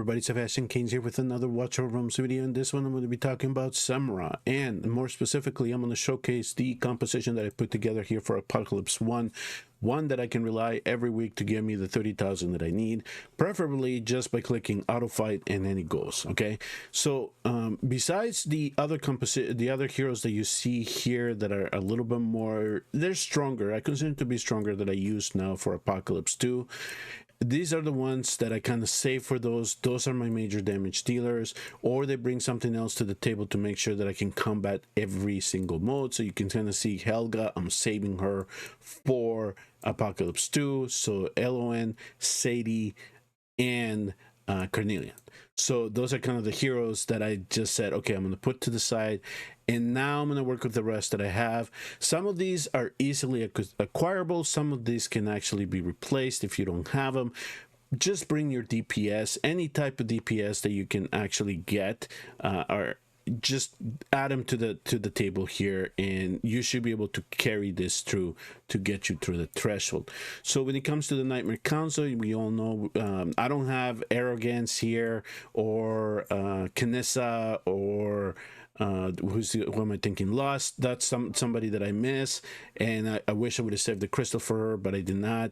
everybody, it's Sebastian Keynes here with another Watch Our Rooms video. In this one, I'm going to be talking about Semrah, and more specifically, I'm going to showcase the composition that I put together here for Apocalypse 1. One that I can rely every week to give me the 30,000 that I need, preferably just by clicking auto fight and then it goes. Okay, so besides the other heroes that you see here that are a little bit more, they're stronger. I consider them to be stronger that I use now for Apocalypse 2. These are the ones that I kind of save for those. Those are my major damage dealers, or they bring something else to the table to make sure that I can combat every single mode. So you can kind of see Helga, I'm saving her for Apocalypse 2. So LON, Sadie, and Carnelian. So those are kind of the heroes that I just said, okay, I'm going to put to the side, and now I'm going to work with the rest that I have. Some of these are easily acquirable. Some of these can actually be replaced if you don't have them. Just bring your DPS, any type of DPS that you can actually get, or just add them to the table here, and you should be able to carry this through to get you through the threshold. So when it comes to the Nightmare Council, we all know I don't have Arrogance here, or Kinessa, or who am I thinking? Lost. That's somebody that I miss, and I wish I would have saved the crystal for her, but I did not.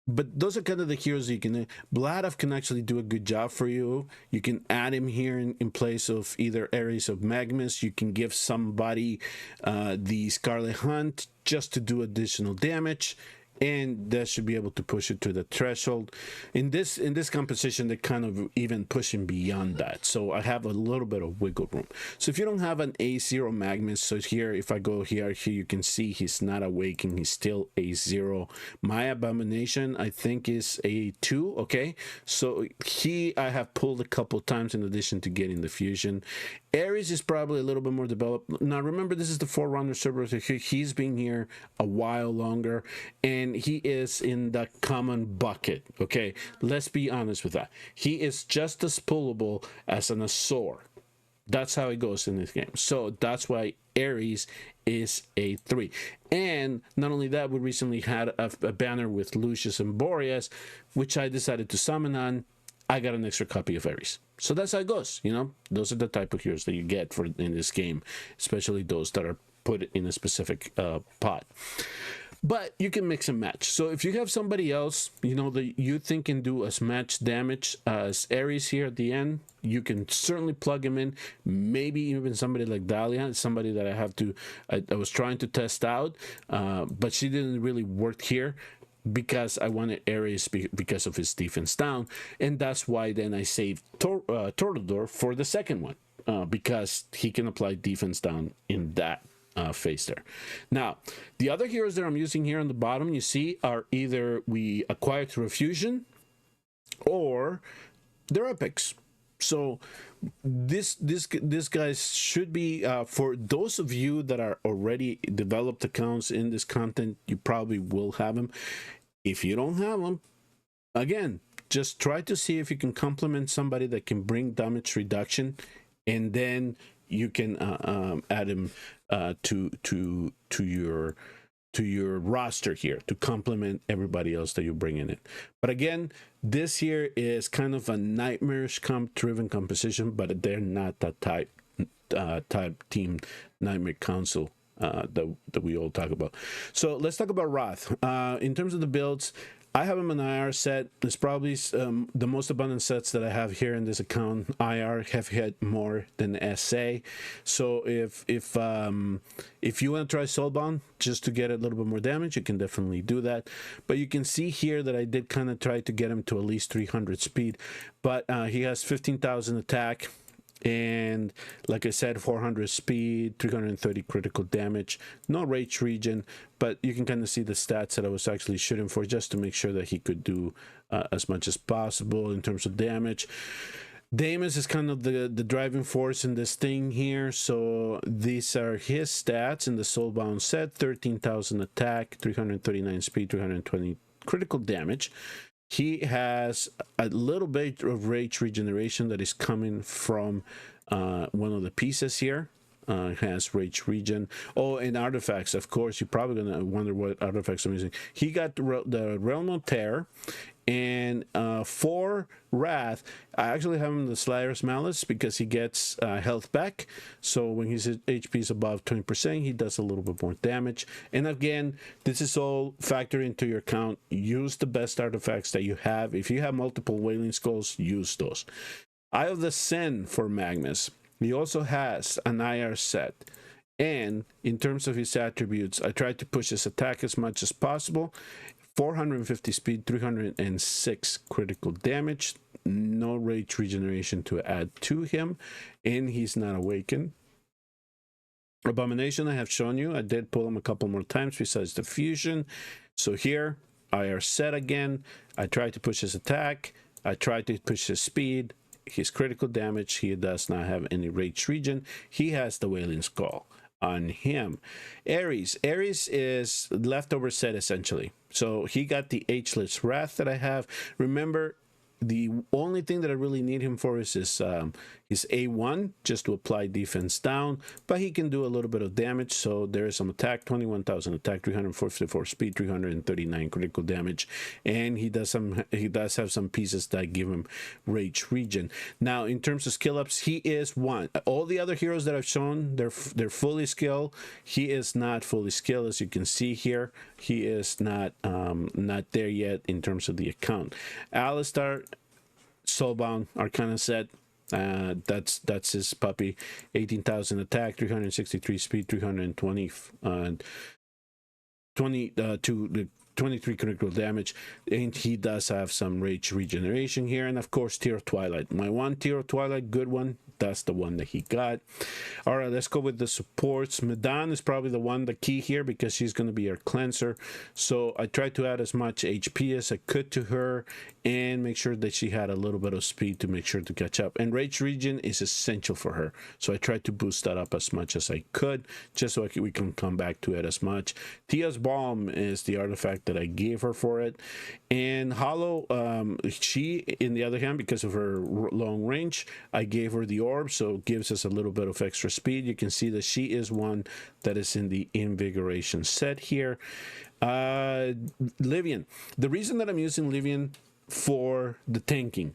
But those are kind of the heroes you can. Bladov can actually do a good job for you. You can add him here in place of either Ares of Magnus. You can give somebody the Scarlet Hunt just to do additional damage, and that should be able to push it to the threshold. In this composition, they're kind of even pushing beyond that, so I have a little bit of wiggle room. So if you don't have an A0 Magnus, so here, if I go here you can see he's not awakened, he's still A0. My Abomination, I think, is A2. Okay, so I have pulled a couple times in addition to getting the fusion. Ares is probably a little bit more developed. Now remember, this is the Forerunner server, so he's been here a while longer, and he is in the common bucket. Okay, let's be honest with that. He is just as pullable as an Azor. That's how it goes in this game. So that's why Ares is A3. And not only that, we recently had a banner with Lucius and Boreas, which I decided to summon on. I got an extra copy of Ares. So that's how it goes. You know, those are the type of heroes that you get in this game, especially those that are put in a specific pot. But you can mix and match. So if you have somebody else, you know, that you think can do as much damage as Ares here at the end, you can certainly plug him in. Maybe even somebody like Dahlia, somebody that I was trying to test out, but she didn't really work here, because I wanted Ares because of his defense down, and that's why then I saved Toreador for the second one, because he can apply defense down in that phase there. Now, the other heroes that I'm using here on the bottom, you see, are either we acquired through a fusion, or they're epics. So this guys should be, for those of you that are already developed accounts in this content, you probably will have them. If you don't have them, again, just try to see if you can complement somebody that can bring damage reduction, and then you can add him to your roster here to complement everybody else that you bring in it. But again, this here is kind of a nightmarish driven composition, but they're not that type team Nightmare Council that we all talk about. So let's talk about Wrath. In terms of the builds, I have him an IR set. It's probably the most abundant sets that I have here in this account. IR have hit more than SA. So if you want to try Soulbound just to get a little bit more damage, you can definitely do that. But you can see here that I did kind of try to get him to at least 300 speed, but he has 15,000 attack, and like I said, 400 speed, 330 critical damage, no rage region, but you can kind of see the stats that I was actually shooting for, just to make sure that he could do as much as possible in terms of damage. Damus is kind of the driving force in this thing here. So these are his stats in the Soulbound set: 13,000 attack, 339 speed, 320 critical damage. He has a little bit of rage regeneration that is coming from one of the pieces here. has Rage Regen. Oh, and artifacts, of course. You're probably gonna wonder what artifacts I'm using. He got the Realm of Terror, and for Wrath, I actually have him the Slayer's Malice because he gets health back. So when his HP is above 20%, he does a little bit more damage. And again, this is all factored into your count. Use the best artifacts that you have. If you have multiple Wailing Skulls, use those. Eye of the Sin for Magnus. He also has an IR set. And in terms of his attributes, I tried to push his attack as much as possible. 450 speed, 306 critical damage, no rage regeneration to add to him, and he's not awakened. Abomination I have shown you. I did pull him a couple more times besides the fusion. So here, IR set again. I tried to push his attack. I tried to push his speed. His critical damage, he does not have any rage regen. He has the Wailing Skull on him. Ares is leftover set essentially, so he got the Ageless Wrath that I have. Remember, the only thing that I really need him for is his A1, just to apply defense down, but he can do a little bit of damage. So there is some attack, 21,000 attack, 344 speed, 339 critical damage, and he does have some pieces that give him rage regen. Now in terms of skill ups, he is one. All the other heroes that I've shown, they're fully skilled. He is not fully skilled, as you can see here. He is not there yet in terms of the account. Alistar, Soulbound, Arcana set. That's his puppy. 18,000 attack, 363 speed, 320 23 critical damage, and he does have some rage regeneration here. And of course, Tear of Twilight, my one Tear of Twilight, good one. That's the one that he got. All right, let's go with the supports. Medan is probably the key here, because she's going to be our cleanser. So I tried to add as much HP as I could to her and make sure that she had a little bit of speed to make sure to catch up. And rage regen is essential for her, so I tried to boost that up as much as I could, just so we can come back to it as much. Tia's Balm is the artifact that I gave her for it. And Hollow, she, in the other hand, because of her long range, I gave her the orb, so it gives us a little bit of extra speed. You can see that she is one that is in the invigoration set here. Livian, the reason that I'm using Livian for the tanking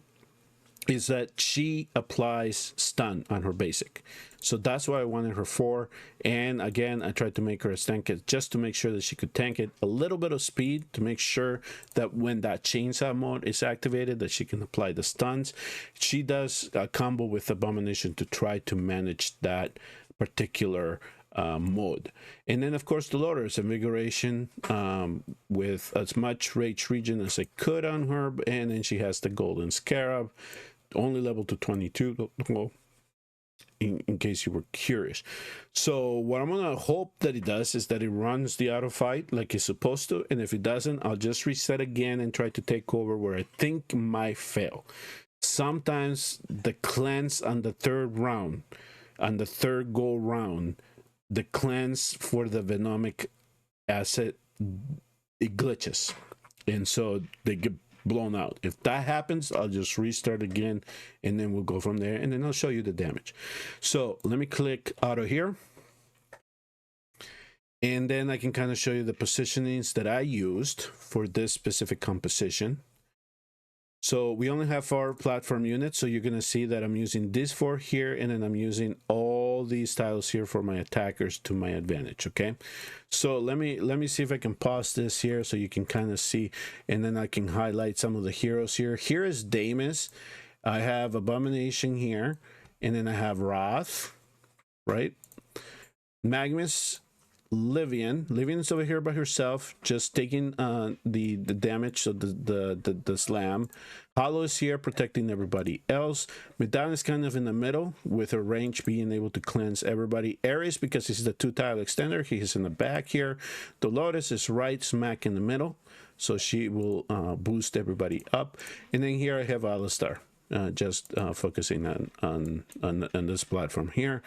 is that she applies stun on her basic, so that's why I wanted her for. And again, I tried to make her as tank it, just to make sure that she could tank it. A little bit of speed to make sure that when that chainsaw mode is activated, that she can apply the stuns. She does a combo with Abomination to try to manage that particular mode. And then of course Dolores Invigoration, with as much rage regen as I could on her. And then she has the Golden Scarab, only level to 22, in case you were curious. So what I'm gonna hope that it does is that it runs the auto fight like it's supposed to, and if it doesn't, I'll just reset again and try to take over where I think might fail. Sometimes the cleanse on the third round, on the third go round, the cleanse for the Venomic asset, it glitches, and so they get blown out. If that happens, I'll just restart again, and then we'll go from there, and then I'll show you the damage. So let me click auto here, and then I can kind of show you the positionings that I used for this specific composition. So we only have 4 platform units, so you're going to see that I'm using these 4 here, and then I'm using all these tiles here for my attackers to my advantage. Okay, so let me see if I can pause this here so you can kind of see, and then I can highlight some of the heroes here. Here is Damus. I have Abomination here, and then I have Wrath, right? Magnus, Livian's over here by herself, just taking the damage, so the slam. Hollow is here protecting everybody else. Medan is kind of in the middle with her range being able to cleanse everybody. Ares, because he's the 2-tile extender, he's in the back here. Dolores is right smack in the middle, so she will boost everybody up. And then here I have Alistar, just focusing on this platform here.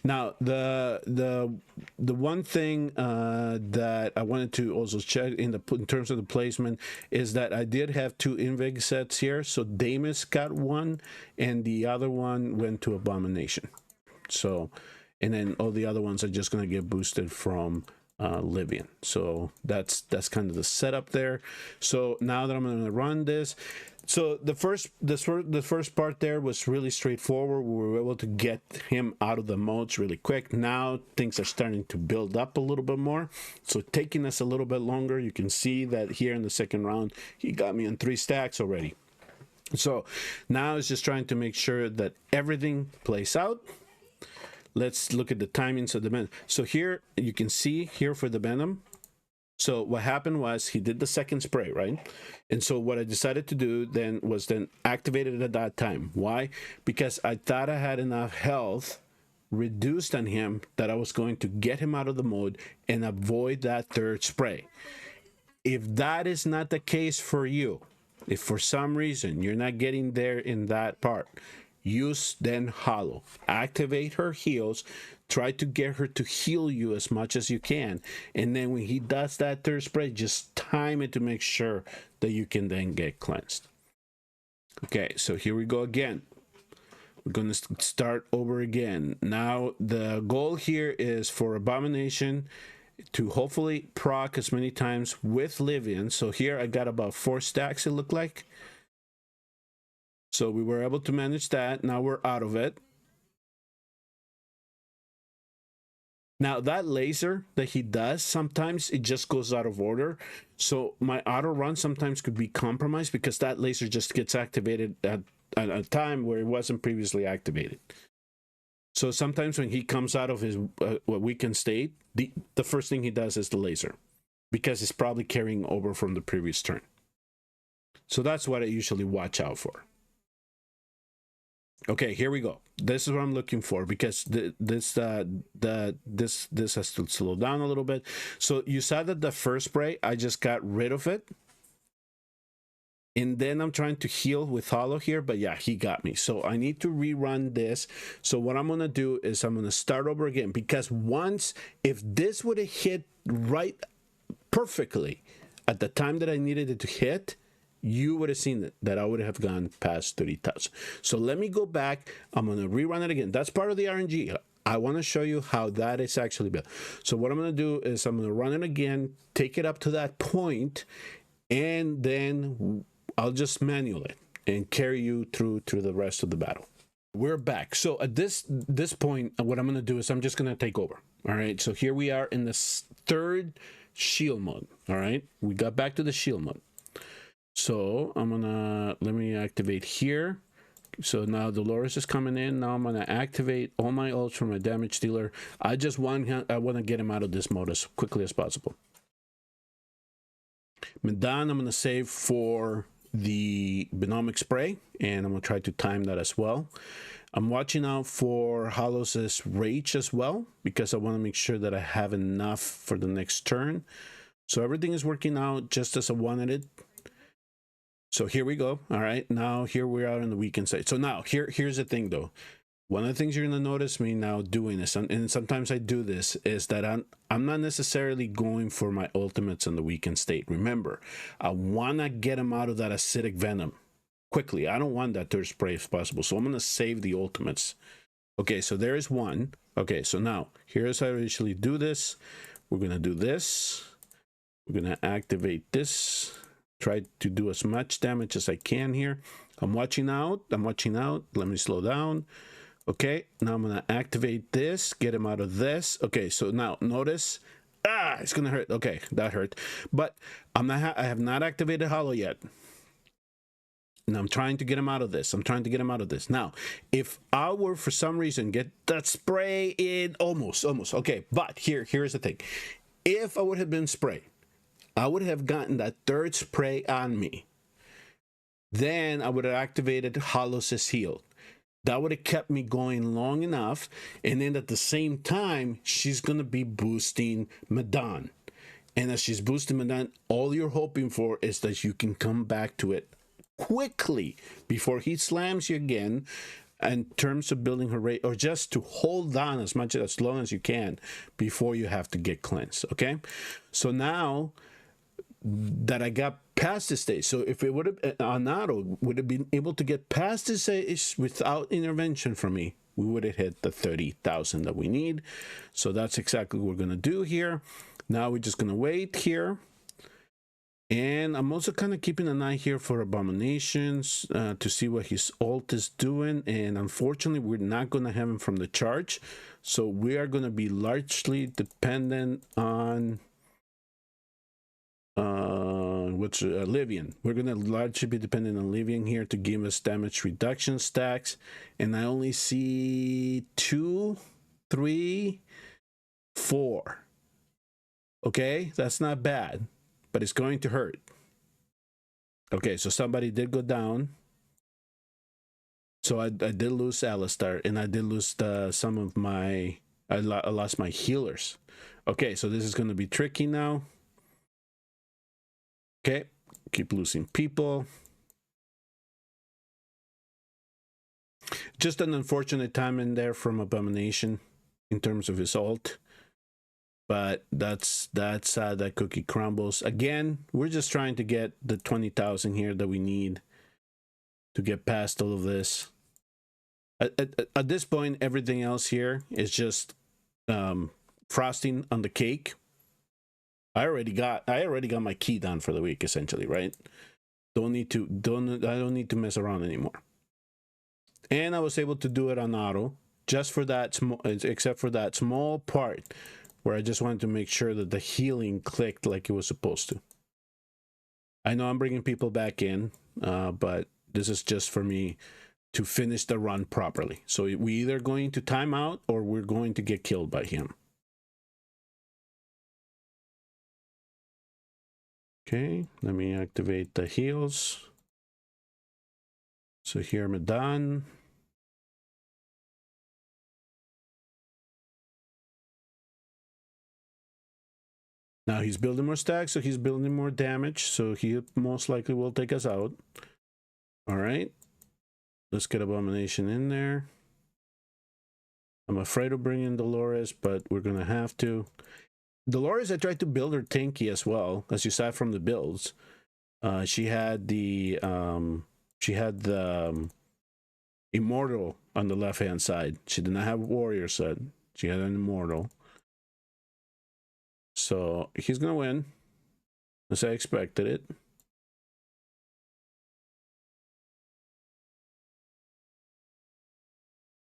Now the one thing that I wanted to also check in terms of the placement is that I did have 2 invig sets here. So Damus got one, and the other one went to Abomination. So, and then all the other ones are just going to get boosted from Livian. So that's kind of the setup there. So now that I'm going to run this, so the first part there was really straightforward. We were able to get him out of the modes really quick. Now things are starting to build up a little bit more, so taking us a little bit longer. You can see that here in the second round he got me on 3 stacks already. So now it's just trying to make sure that everything plays out. Let's look at the timings of the venom. So here you can see here for the venom. So what happened was he did the second spray, right? And so what I decided to do then was activate it at that time. Why? Because I thought I had enough health reduced on him that I was going to get him out of the mode and avoid that third spray. If that is not the case for you, if for some reason you're not getting there in that part, use then Hollow. Activate her heals. Try to get her to heal you as much as you can. And then when he does that third spray, just time it to make sure that you can then get cleansed. Okay, so here we go again. We're going to start over again. Now, the goal here is for Abomination to hopefully proc as many times with Livian. So here I got about 4 stacks, it looked like. So we were able to manage that. Now we're out of it. Now that laser that he does, sometimes it just goes out of order. So my auto run sometimes could be compromised because that laser just gets activated at a time where it wasn't previously activated. So sometimes when he comes out of his weakened state, the first thing he does is the laser, because it's probably carrying over from the previous turn. So that's what I usually watch out for. Okay, here we go. This is what I'm looking for, because this has to slow down a little bit. So you saw that the first spray, I just got rid of it. And then I'm trying to heal with Hollow here, but yeah, he got me. So I need to rerun this. So what I'm going to do is I'm going to start over again, because if this would have hit right perfectly at the time that I needed it to hit, you would have seen that I would have gone past 30,000. So let me go back. I'm going to rerun it again. That's part of the RNG. I want to show you how that is actually built. So what I'm going to do is I'm going to run it again, take it up to that point, and then I'll just manual it and carry you through the rest of the battle. We're back. So at this point, what I'm going to do is I'm just going to take over. All right. So here we are in the third shield mode. All right. We got back to the shield mode. So let me activate here. So now Dolores is coming in. Now I'm gonna activate all my ults for my damage dealer. I want to get him out of this mode as quickly as possible. Medan I'm gonna save for the Benomic spray, and I'm gonna try to time that as well. I'm watching out for Hollow's Rage as well, because I want to make sure that I have enough for the next turn. So everything is working out just as I wanted it. So here we go. All right, now here we are on the weekend side. So now here's the thing though. One of the things you're gonna notice me now doing this, and sometimes I do this, is that I'm not necessarily going for my ultimates in the weekend state. Remember, I wanna get them out of that acidic venom quickly. I don't want that third spray if possible. So I'm gonna save the ultimates. Okay, so there is one. Okay, so now here's how I usually do this. We're gonna do this. We're gonna activate this. Try to do as much damage as I can here. I'm watching out. Let me slow down. Okay, now I'm gonna activate this, get him out of this. Okay, so now notice, it's gonna hurt. Okay, that hurt, but I have not activated Hollow yet. And I'm trying to get him out of this. Now, if I were for some reason get that spray in, almost. Okay, but here's the thing. If I would have been sprayed, I would have gotten that third spray on me. Then I would have activated Hollow's heal. That would have kept me going long enough. And then at the same time, she's going to be boosting Medan. And as she's boosting Medan, all you're hoping for is that you can come back to it quickly before he slams you again, in terms of building her rate, or just to hold on as long as you can before you have to get cleansed. Okay, so now that I got past this stage, so if it would have on auto, would have been able to get past this stage without intervention from me, we would have hit the 30,000 that we need. So that's exactly what we're going to do here. Now we're just going to wait here. And I'm also kind of keeping an eye here for Abominations to see what his ult is doing. And unfortunately, we're not going to have him from the charge. So we are going to be largely dependent on Livian. We're going to largely be dependent on Livian here to give us damage reduction stacks. And I only see 2, 3, 4. Okay, that's not bad, but it's going to hurt. Okay, so somebody did go down. So I did lose Alistar, and I did lose some of my... I lost my healers. Okay, so this is going to be tricky now. Okay, keep losing people. Just an unfortunate time in there from Abomination in terms of his ult. But that's sad that cookie crumbles. Again, we're just trying to get the 20,000 here that we need to get past all of this. At this point, everything else here is just frosting on the cake. I already got my key done for the week, essentially, right? I don't need to mess around anymore. And I was able to do it on auto, just for that except for that small part where I just wanted to make sure that the healing clicked like it was supposed to. I know I'm bringing people back in, but this is just for me to finish the run properly. So we're either going to time out or we're going to get killed by him. Okay, let me activate the heals. So here I'm done. Now he's building more stacks, so he's building more damage, so he most likely will take us out. All right, let's get Abomination in there. I'm afraid of bringing Dolores, but we're gonna have to. Dolores, I tried to build her tanky as well, as you saw from the builds. She had the Immortal on the left-hand side. She did not have Warrior set. She had an Immortal. So he's gonna win, as I expected it.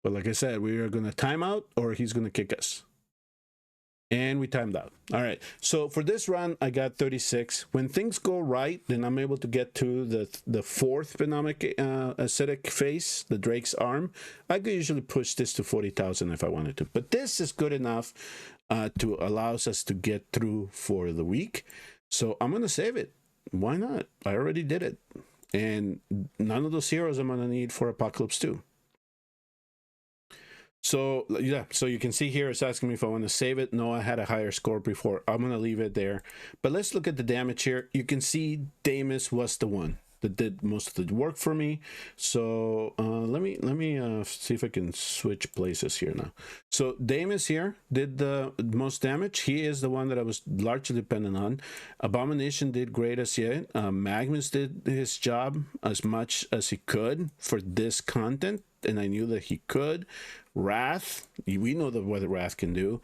But like I said, we are gonna time out or he's gonna kick us. And we timed out. All right, so for this run, I got 36. When things go right, then I'm able to get to the fourth Phenomic acidic face, the Drake's Arm. I could usually push this to 40,000 if I wanted to. But this is good enough to allow us to get through for the week. So I'm going to save it. Why not? I already did it. And none of those heroes I'm going to need for Apocalypse 2. So yeah, so you can see here it's asking me if I want to save it. No, I had a higher score before. I'm going to leave it there. But let's look at the damage here. You can see Damus was the one that did most of the work for me. So let me see if I can switch places here now. So Damus here did the most damage. He is the one that I was largely dependent on. Abomination did great as yet. Magnus did his job as much as he could for this content, and I knew that he could. Wrath, we know what the Wrath can do.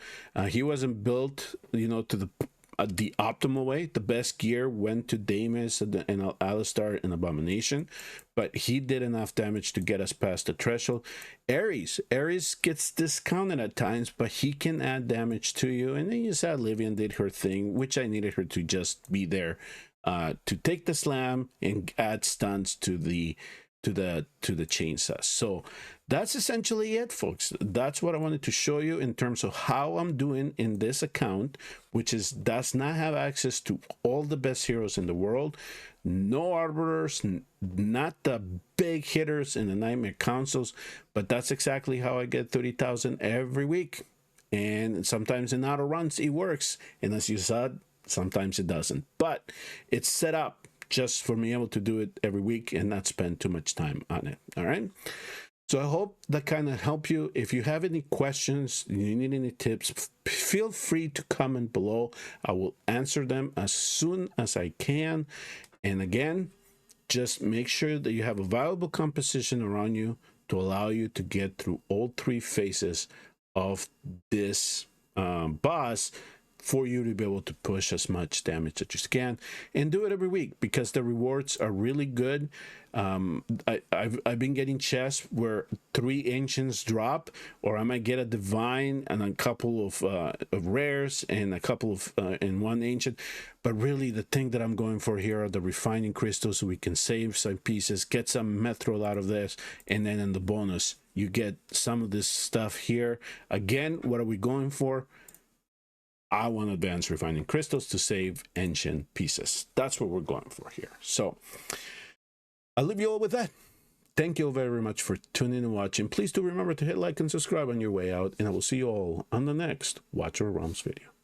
He wasn't built, you know, to the optimal way. The best gear went to Damus and Alistar and Abomination, but he did enough damage to get us past the threshold. Ares gets discounted at times, but he can add damage to you. And then you saw Livian did her thing, which I needed her to just be there to take the slam and add stuns to the chainsaw. So that's essentially it, folks. That's what I wanted to show you in terms of how I'm doing in this account, which does not have access to all the best heroes in the world. No arbiters, not the big hitters in the Nightmare Councils, but that's exactly how I get 30,000 every week. And sometimes in auto runs it works, and as you saw, sometimes it doesn't. But it's set up just for me able to do it every week and not spend too much time on it. All right. So I hope that kind of helped you. If you have any questions, you need any tips, feel free to comment below. I will answer them as soon as I can. And again, just make sure that you have a valuable composition around you. to allow you to get through all 3 phases of this boss, for you to be able to push as much damage as you can, and do it every week because the rewards are really good. I've been getting chests where 3 ancients drop, or I might get a divine and a couple of rares and a couple of and 1 ancient. But really the thing that I'm going for here are the refining crystals, so we can save some pieces, get some methrol out of this, and then in the bonus you get some of this stuff here. Again, what are we going for? I want advanced refining crystals to save ancient pieces. That's what we're going for here. So I'll leave you all with that. Thank you all very much for tuning and watching. Please do remember to hit like and subscribe on your way out, and I will see you all on the next Watcher Realms video.